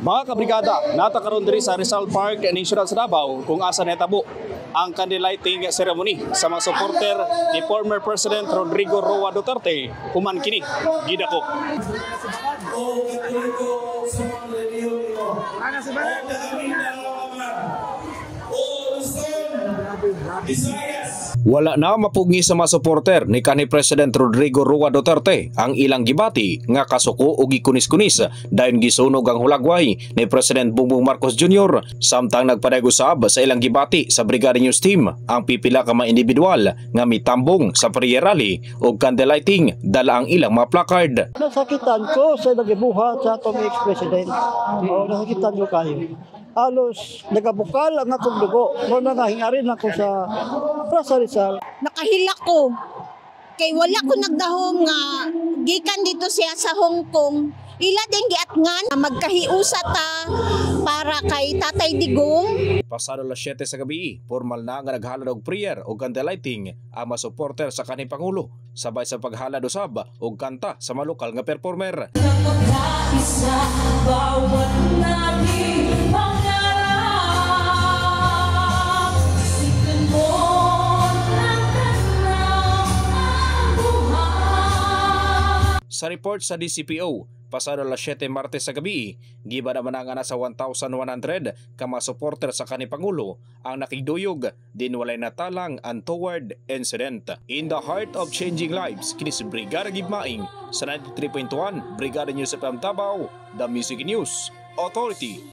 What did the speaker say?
Mga kabrigada, nata karon diri sa Rizal Park National sa Davao kung asa netabo ang candlelighting ceremony sa mga supporter ni former President Rodrigo Roa Duterte human kini gidako. Wala na mapugi sa mga supporter ni kanhi President Rodrigo Roa Duterte ang ilang gibati nga kasuko ug gikunis-kunis dayon gisunog ang hulagway ni President Bongbong Marcos Jr. samtang nagpadayag-usab sa ilang gibati sa Brigada News Team ang pipila ka mga individual nga mitambong sa prayer rally ug candlelighting dala ang ilang mga placard. Nasakitan ko sa nagibuhat sa atong ex-president. Nasakitan ko kayo. Halos nagabukal ang akong dugo. Muna nga hingarin ako sa Plaza Rizal. Nakahilak ko. Kay wala ko nagdahom nga gikan dito siya sa Hong Kong. Ila din giatngan magkahiusa ta para kay Tatay Digong. Pasado alas 7 sa gabi, formal na nga naghalad og prayer o candlelighting ang mga supporter sa kanhi Pangulo sabay sa paghalad usab og kanta sa mga lokal nga performer. Sa report sa DCPO, pasado alas 7 Martes sa gabi, giba naman nga nasa 1,100 ka mga supporter sa kanhi Pangulo ang nakigduyog din walay natalang untoward incident. In the heart of changing lives, kini si Brigada Gibmaing sa 93.1 Brigada News FM Davao, The Music News Authority.